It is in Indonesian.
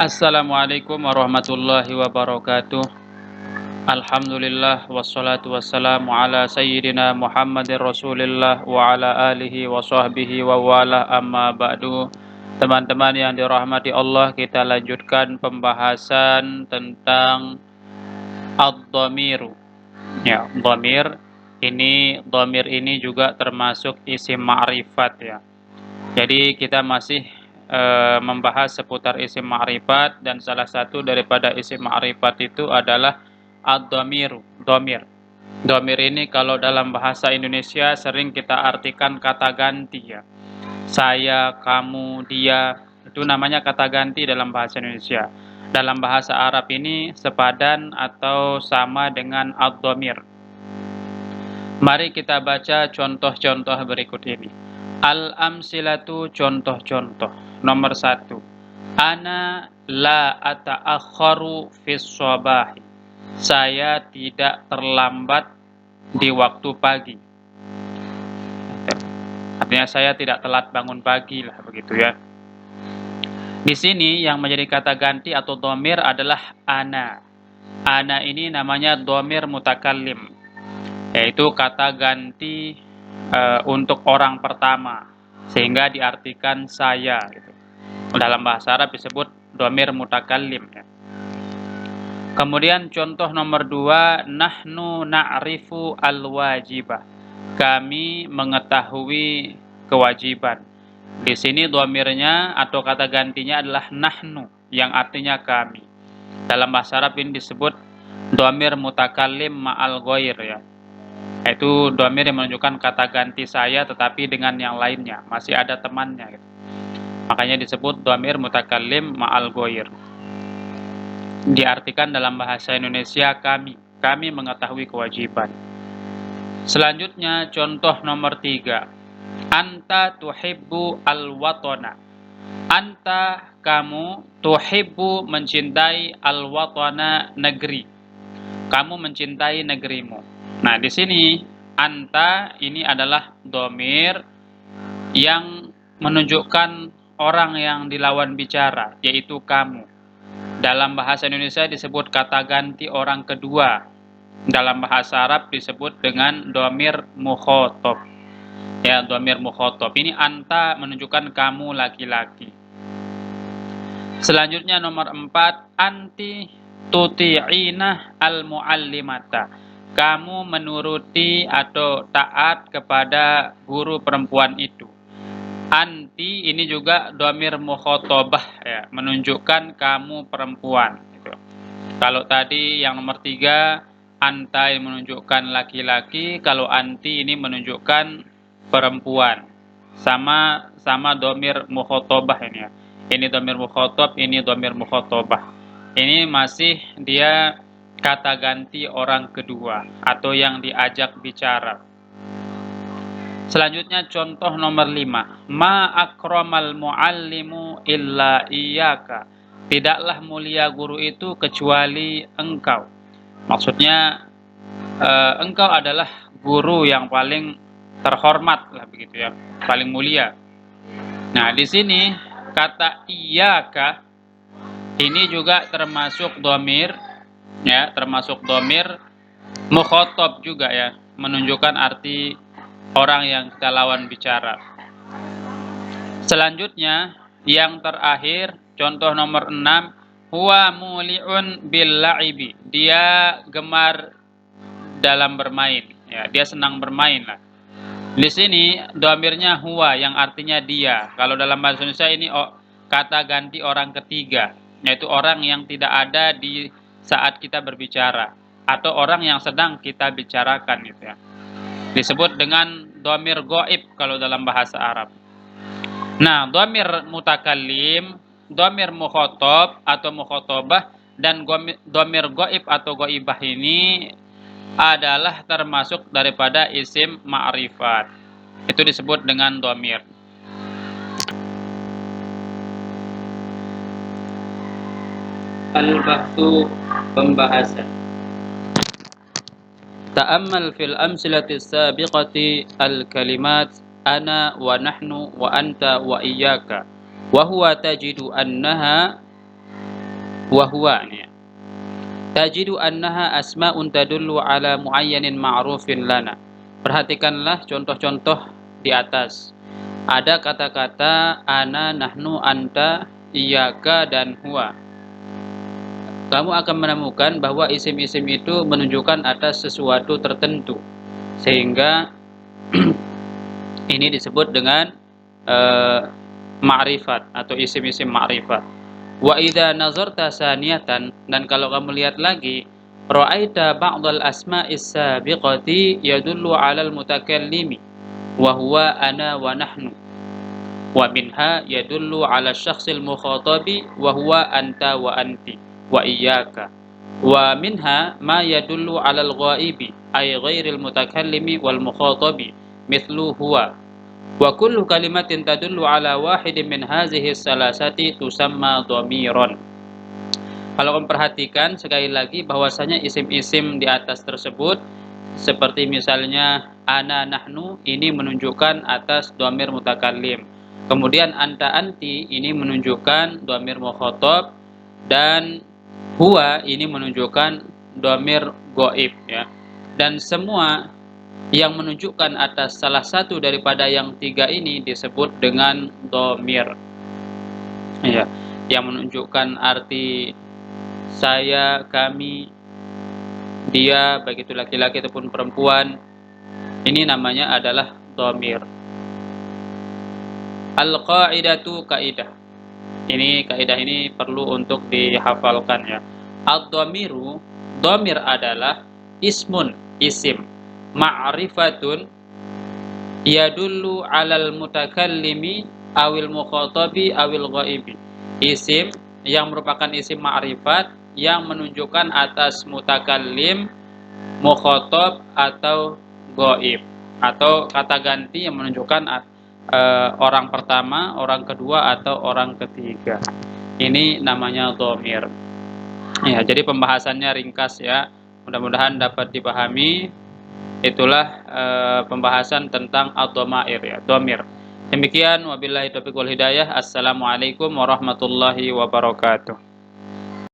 Assalamualaikum warahmatullahi wabarakatuh. Alhamdulillah wassalatu wassalamu ala sayyidina Muhammadir Rasulillah wa ala alihi wa sahbihi wa wala amma ba'du. Teman-teman yang dirahmati Allah, kita lanjutkan pembahasan tentang ad-dhamiru. Ya, dhamir ini juga termasuk isim ma'rifat ya. Jadi kita masih membahas seputar isim ma'rifat, dan salah satu daripada isim ma'rifat itu adalah ad-dhamiru, dhamir. Dhamir ini kalau dalam bahasa Indonesia sering kita artikan kata ganti ya. Saya, kamu, dia, itu namanya kata ganti dalam bahasa Indonesia. Dalam bahasa Arab ini sepadan atau sama dengan ad-dhamir. Mari kita baca contoh-contoh berikut ini. Al-amsilatu, contoh-contoh. Nomor 1. Ana la ata'akharu fis shabahi. Saya tidak terlambat di waktu pagi. Artinya saya tidak telat bangun pagi lah, begitu ya. Di sini yang menjadi kata ganti atau dhamir adalah ana. Ana ini namanya dhamir mutakallim, yaitu kata ganti untuk orang pertama, sehingga diartikan saya gitu. Dalam bahasa Arab disebut dhamir mutakallim ya. Kemudian contoh nomor 2, nahnu na'rifu al-wajibah. Kami mengetahui kewajiban. Di sini dhamirnya atau kata gantinya adalah nahnu, yang artinya kami. Dalam bahasa Arab ini disebut dhamir mutakallim ma'al ghair ya. Itu dhamir yang menunjukkan kata ganti saya tetapi dengan yang lainnya, masih ada temannya gitu. Makanya disebut dhamir mutakallim ma'al ghair. Diartikan dalam bahasa Indonesia kami mengetahui kewajiban. Selanjutnya contoh nomor 3. Anta tuhibbu al-watana. Anta, kamu, tuhibbu mencintai al-watana, negeri. Kamu mencintai negerimu. Nah, di sini anta ini adalah dhamir yang menunjukkan orang yang dilawan bicara, yaitu kamu. Dalam bahasa Indonesia disebut kata ganti orang kedua. Dalam bahasa Arab disebut dengan dhamir mukhatab. Ya, dhamir mukhatab. Ini anta menunjukkan kamu laki-laki. Selanjutnya nomor 4, anti tuti'ina al-muallimata. Kamu menuruti atau taat kepada guru perempuan itu. Anti ini juga dhamir mukhatabah ya, menunjukkan kamu perempuan gitu. Kalau tadi yang nomor 3 anta yang menunjukkan laki-laki, kalau anti ini menunjukkan perempuan. Sama dhamir mukhatabah ini ya. Ini dhamir mukhatab, ini dhamir mukhatabah. Ini masih dia kata ganti orang kedua atau yang diajak bicara. Selanjutnya contoh nomor 5. Ma akramal muallimu illa iyyaka. Tidaklah mulia guru itu kecuali engkau. Maksudnya engkau adalah guru yang paling terhormat lah begitu ya, paling mulia. Nah, di sini kata iyyaka ini juga termasuk dhamir ya, termasuk dhamir mukhatab juga ya, menunjukkan arti orang yang kita lawan bicara. Selanjutnya yang terakhir contoh nomor 6, huwa muli'un bil la'ibi. Dia gemar dalam bermain ya, dia senang bermain lah. Di sini dhamirnya huwa yang artinya dia. Kalau dalam bahasa Indonesia ini kata ganti orang ketiga, yaitu orang yang tidak ada di saat kita berbicara atau orang yang sedang kita bicarakan gitu ya. Disebut dengan dhamir ghaib kalau dalam bahasa Arab. Nah, dhamir mutakallim, dhamir mukhatab atau mukhatabah, dan dhamir ghaib atau ghaibah ini adalah termasuk daripada isim ma'rifat. Itu disebut dengan dhamir. Al-bahtu, pembahasan. Ta'ammal fil amsilati sabiqati al-kalimat ana wa nahnu wa anta wa iyyaka wa huwa tajidu annaha wa huwa ini ya. Tajidu annaha asma'un tadullu ala muayyanin ma'rufin lana. Perhatikanlah contoh-contoh di atas. Ada kata-kata ana, nahnu, anta, iyyaka, dan huwa. Kamu akan menemukan bahwa isim-isim itu menunjukkan atas sesuatu tertentu. Sehingga ini disebut dengan ma'rifat atau isim-isim ma'rifat. Wa idza nazarta saniyatan, dan kalau kamu lihat lagi, ra'aita ba'dal asma'is sabiqati yadullu 'alal mutakallimi wa huwa ana wa nahnu. Wa minha yadullu 'ala syakhsil mukhatabi wa huwa anta wa anti wa iyyaka. Wa minha ma yadullu 'alal ghaibi ay ghairil mutakallimi wal mukhatabi mithlu huwa. Wa kullu kalimatin tadullu ala wahidin min hazihi salasati tusamma dhamiran. Kalau kamu perhatikan sekali lagi bahwasanya isim-isim di atas tersebut seperti misalnya ana, nahnu, ini menunjukkan atas dhamir mutakallim. Kemudian anta, anti ini menunjukkan dhamir mukhatab, dan huwa ini menunjukkan dhamir ghaib ya. Dan semua yang menunjukkan atas salah satu daripada yang tiga ini disebut dengan dhamir ya, yang menunjukkan arti saya, kami, dia, baik itu laki-laki ataupun perempuan, ini namanya adalah dhamir. Al-qaidatu, kaidah. Ini kaidah ini perlu untuk dihafalkan ya. Ad-dhamiru, dhamir adalah ismun, isim, ma'rifatun yadullu 'alal mutakallimi awil mukhatabi awil ghaibi. Isim yang merupakan isim ma'rifat yang menunjukkan atas mutakallim, mukhatab atau ghaib, atau kata ganti yang menunjukkan orang pertama, orang kedua atau orang ketiga. Ini namanya dhamir. Ya, jadi pembahasannya ringkas ya. Mudah-mudahan dapat dipahami. Itulah pembahasan tentang ad-dhamair ya, dhamir. Demikian, wabillahi taufiq wal hidayah. Assalamualaikum warahmatullahi wabarakatuh.